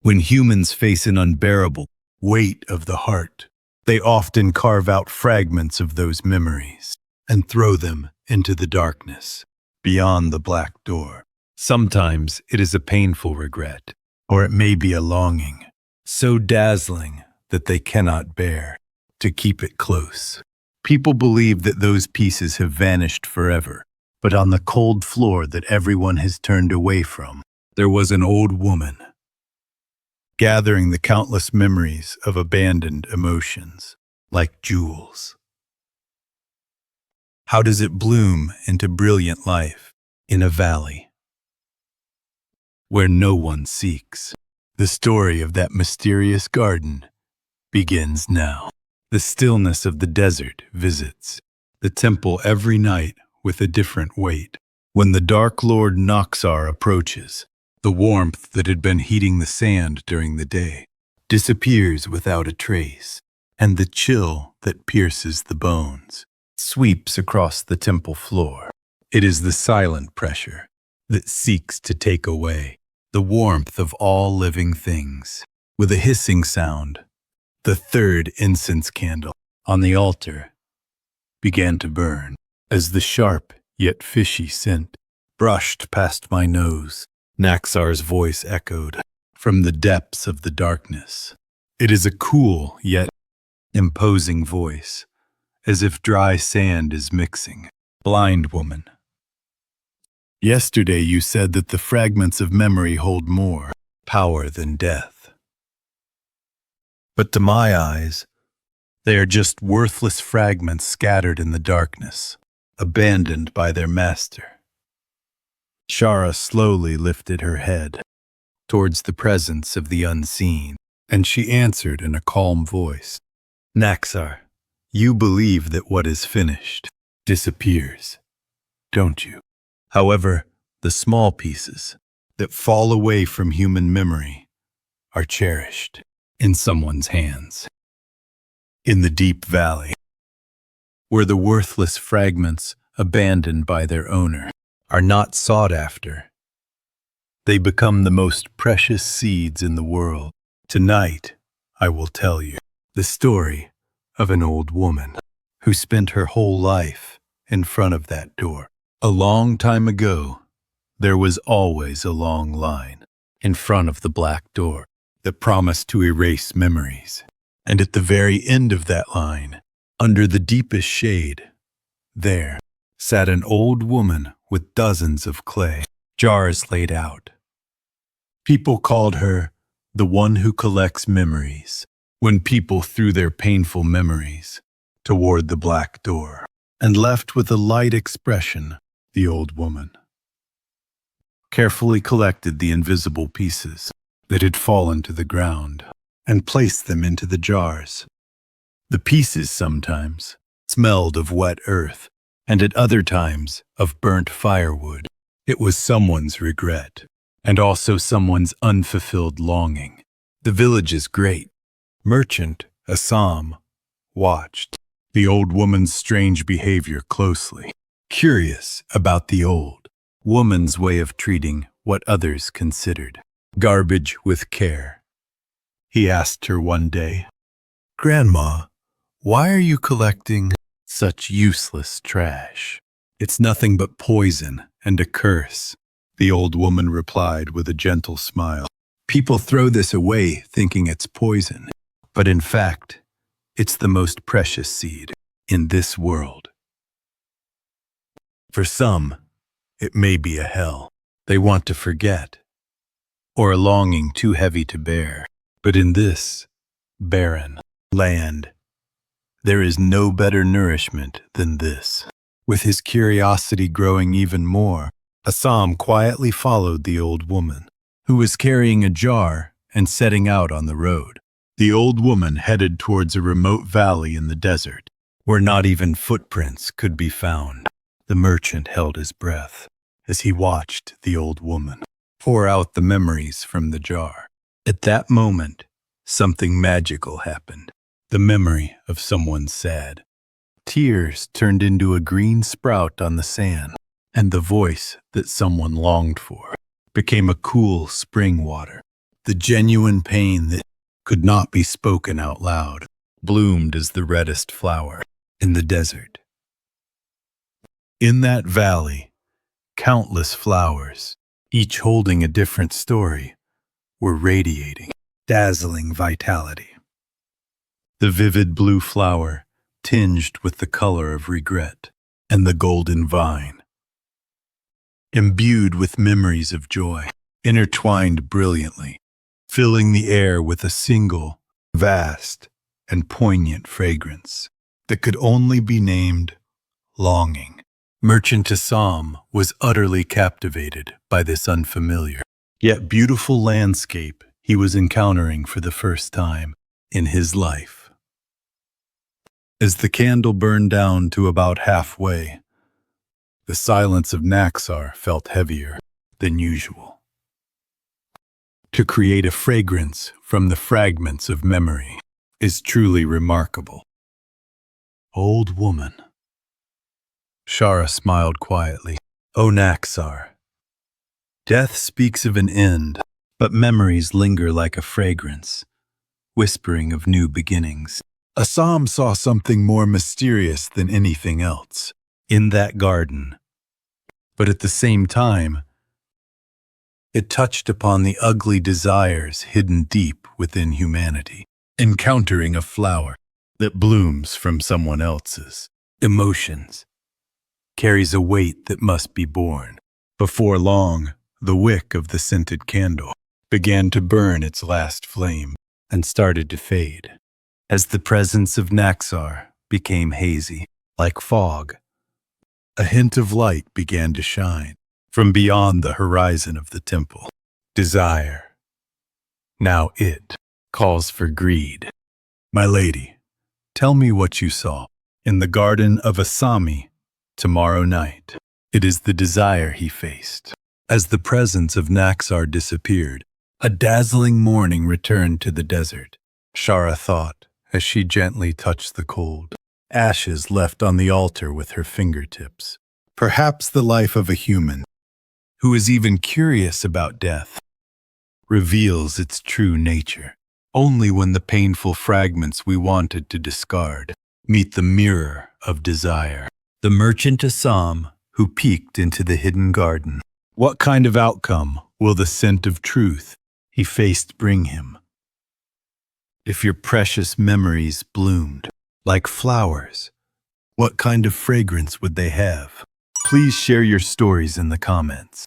When humans face an unbearable weight of the heart, they often carve out fragments of those memories and throw them into the darkness beyond the black door. Sometimes it is a painful regret, or it may be a longing so dazzling that they cannot bear to keep it close. People believe that those pieces have vanished forever, but on the cold floor that everyone has turned away from, there was an old woman, gathering the countless memories of abandoned emotions, like jewels. How does it bloom into brilliant life in a valley where no one seeks? The story of that mysterious garden begins now. The stillness of the desert visits the temple every night with a different weight. When the dark Lord Naksar approaches, the warmth that had been heating the sand during the day disappears without a trace, and the chill that pierces the bones sweeps across the temple floor. It is the silent pressure that seeks to take away the warmth of all living things. With a hissing sound, the third incense candle on the altar began to burn. As the sharp yet fishy scent brushed past my nose, Naksar's voice echoed from the depths of the darkness. It is a cool yet imposing voice, as if dry sand is mixing. Blind woman, yesterday you said that the fragments of memory hold more power than death. But to my eyes, they are just worthless fragments scattered in the darkness, abandoned by their master. Shara slowly lifted her head towards the presence of the unseen, and she answered in a calm voice, Naksar, you believe that what is finished disappears, don't you? However, the small pieces that fall away from human memory are cherished in someone's hands. In the deep valley, where the worthless fragments abandoned by their owner are not sought after, they become the most precious seeds in the world. Tonight, I will tell you the story of an old woman who spent her whole life in front of that door. A long time ago, there was always a long line in front of the black door that promised to erase memories. And at the very end of that line, under the deepest shade, there sat an old woman with dozens of clay jars laid out. People called her the one who collects memories. When people threw their painful memories toward the black door and left with a light expression, the old woman carefully collected the invisible pieces that had fallen to the ground and placed them into the jars. The pieces sometimes smelled of wet earth, and at other times of burnt firewood. It was someone's regret, and also someone's unfulfilled longing. The village's great merchant, Assam, watched the old woman's strange behavior closely, curious about the old woman's way of treating what others considered garbage with care. He asked her one day, Grandma, why are you collecting such useless trash? It's nothing but poison and a curse, the old woman replied with a gentle smile. People throw this away thinking it's poison, but in fact, it's the most precious seed in this world. For some, it may be a hell they want to forget, or a longing too heavy to bear. But in this barren land, there is no better nourishment than this. With his curiosity growing even more, Assam quietly followed the old woman, who was carrying a jar and setting out on the road. The old woman headed towards a remote valley in the desert, where not even footprints could be found. The merchant held his breath as he watched the old woman pour out the memories from the jar. At that moment, something magical happened. The memory of someone sad. Tears turned into a green sprout on the sand, and the voice that someone longed for became a cool spring water. The genuine pain that could not be spoken out loud bloomed as the reddest flower in the desert. In that valley, countless flowers, each holding a different story, were radiating dazzling vitality. The vivid blue flower tinged with the color of regret, and the golden vine, imbued with memories of joy, intertwined brilliantly, filling the air with a single, vast, and poignant fragrance that could only be named longing. Merchant Assam was utterly captivated by this unfamiliar, yet beautiful landscape he was encountering for the first time in his life. As the candle burned down to about halfway, the silence of Naksar felt heavier than usual. To create a fragrance from the fragments of memory is truly remarkable. Old woman. Shara smiled quietly. O Naksar, death speaks of an end, but memories linger like a fragrance, whispering of new beginnings. Assam saw something more mysterious than anything else in that garden, but at the same time, it touched upon the ugly desires hidden deep within humanity. Encountering a flower that blooms from someone else's emotions carries a weight that must be borne. Before long, the wick of the scented candle began to burn its last flame and started to fade. As the presence of Naksar became hazy, like fog, a hint of light began to shine from beyond the horizon of the temple. Desire. Now it calls for greed. My lady, tell me what you saw in the garden of Asami tomorrow night. It is the desire he faced. As the presence of Naksar disappeared, a dazzling morning returned to the desert. Shara thought as she gently touched the cold ashes left on the altar with her fingertips. Perhaps the life of a human, who is even curious about death, reveals its true nature only when the painful fragments we wanted to discard meet the mirror of desire. The merchant Assam who peeked into the hidden garden. What kind of outcome will the scent of truth he faced bring him? If your precious memories bloomed like flowers, what kind of fragrance would they have? Please share your stories in the comments.